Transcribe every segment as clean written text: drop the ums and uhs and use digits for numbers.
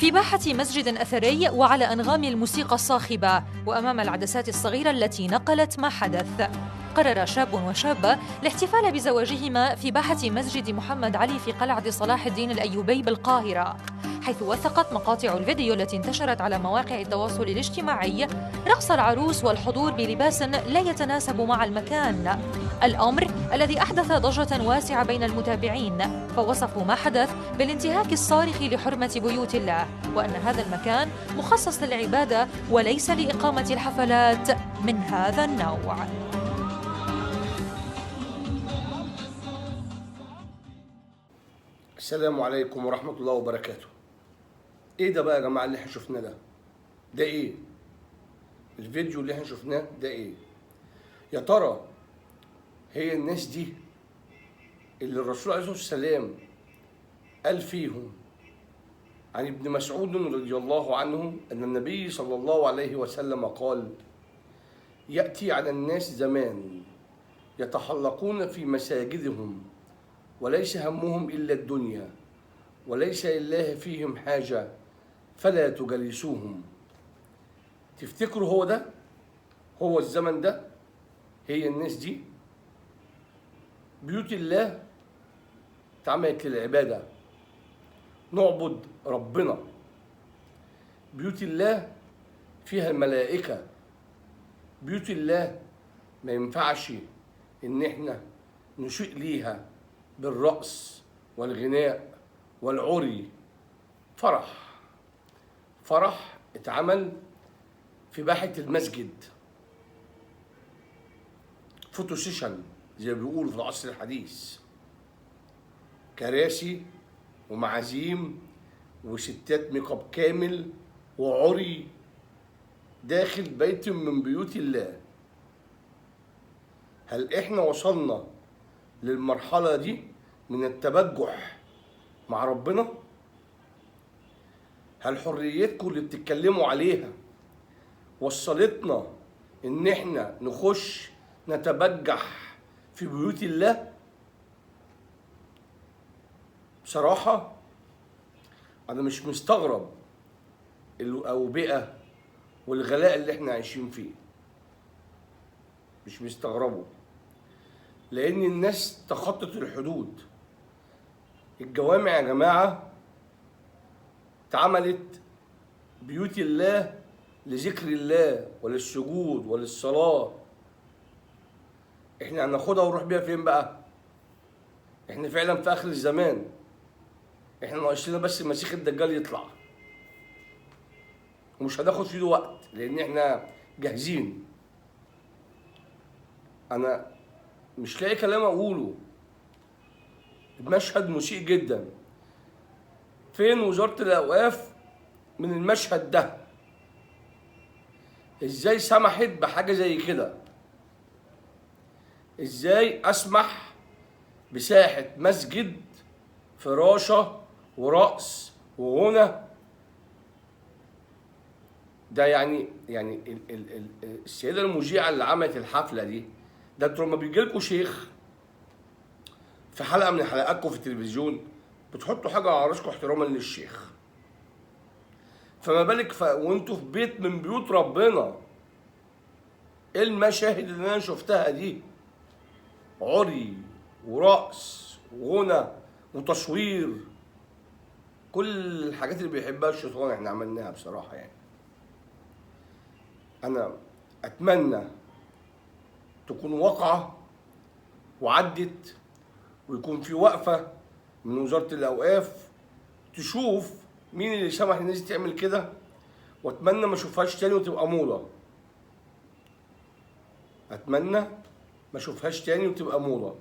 في باحة مسجد أثري وعلى أنغام الموسيقى الصاخبة وأمام العدسات الصغيرة التي نقلت ما حدث، قرر شاب وشابة الاحتفال بزواجهما في باحة مسجد محمد علي في قلعة صلاح الدين الأيوبي بالقاهرة، حيث وثقت مقاطع الفيديو التي انتشرت على مواقع التواصل الاجتماعي رقص العروس والحضور بلباس لا يتناسب مع المكان، الأمر الذي أحدث ضجة واسعة بين المتابعين، فوصفوا ما حدث بالانتهاك الصارخ لحرمة بيوت الله، وأن هذا المكان مخصص للعبادة وليس لإقامة الحفلات من هذا النوع. السلام عليكم ورحمة الله وبركاته. ايه ده بقى يا جماعة اللي احنا شفناه ده ايه؟ الفيديو اللي احنا شفناه ده ايه؟ يا ترى هي الناس دي اللي الرسول عليه الصلاة والسلام قال فيهم عن ابن مسعود رضي الله عنه أن النبي صلى الله عليه وسلم قال: يأتي على الناس زمان يتحلقون في مساجدهم وليس همهم إلا الدنيا وليس لله فيهم حاجة فلا تجلسوهم. تفتكروا هو ده؟ هو الزمن ده؟ هي الناس دي؟ بيوت الله اتعملت للعبادة، نعبد ربنا. بيوت الله فيها الملائكة. بيوت الله ما ينفعش إن احنا نشيء ليها بالرقص والغناء والعري. فرح اتعمل في باحة المسجد، فوتو سيشن زي ما بيقولوا في العصر الحديث، كراسي ومعازيم وستات ميك اب كامل وعري داخل بيت من بيوت الله. هل احنا وصلنا للمرحلة دي من التبجح مع ربنا؟ هل حريتكم اللي بتتكلموا عليها وصلتنا ان احنا نخش نتبجح في بيوت الله؟ بصراحة انا مش مستغرب الأوبئة والغلاء اللي احنا عايشين فيه، مش مستغربه، لأن الناس تخطت الحدود. الجوامع يا جماعة اتعملت بيوت الله لذكر الله وللسجود وللصلاة. احنا هناخدها ونروح بيها فين بقى؟ احنا فعلا في آخر الزمان، احنا ناقصنا بس المسيح الدجال يطلع، ومش هناخد فيه وقت لأن احنا جاهزين. أنا مش لاقي كلام اقوله. المشهد مسيء جدا. فين وزارة الاوقاف من المشهد ده؟ ازاي سمحت بحاجة زي كده؟ ازاي اسمح بساحة مسجد فراشة ورقص وغنى؟ ده يعني السيدة المذيعة اللي عملت الحفلة دي، ده انتوا لما بيجيلكوا شيخ في حلقة من حلقاتكم في التلفزيون بتحطوا حاجة على راسكم احتراما للشيخ، فما بالك وانتوا في بيت من بيوت ربنا؟ ايه المشاهد اللي انا شفتها دي؟ عري ورقص وغنى وتصوير، كل الحاجات اللي بيحبها الشيطان احنا عملناها بصراحة. يعني انا اتمنى تكون واقعة وعدت، ويكون في وقفة من وزارة الأوقاف تشوف مين اللي سمح الناس تعمل كده، واتمنى ما اشوفهاش تاني وتبقى موضة. اتمنى ما اشوفهاش تاني وتبقى موضة،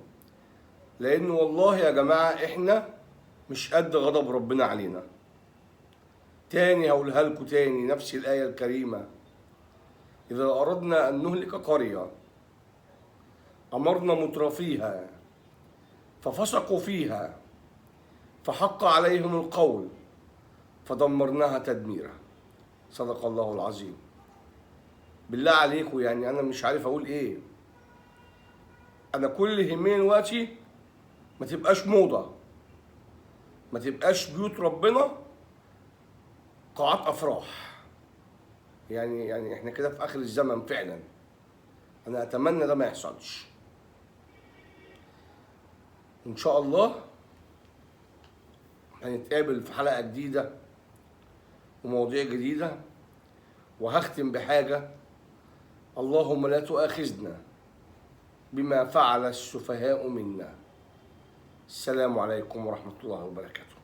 لأن والله يا جماعة احنا مش قد غضب ربنا علينا. تاني هقولها لكم تاني نفس الآية الكريمة: إذا أردنا أن نهلك قرية أمرنا مترفيها ففسقوا فيها فحق عليهم القول فدمرناها تدميرا. صدق الله العظيم. بالله عليكم يعني أنا مش عارف أقول إيه. أنا كل اللي يهمني دلوقتي ما تبقاش موضة، ما تبقاش بيوت ربنا قاعات افراح. يعني احنا كده في اخر الزمن فعلا. انا اتمنى ده ما يحصلش. ان شاء الله هنتقابل في حلقة جديدة ومواضيع جديدة، وهختم بحاجة: اللهم لا تؤاخذنا بما فعل السفهاء منا. السلام عليكم ورحمة الله وبركاته.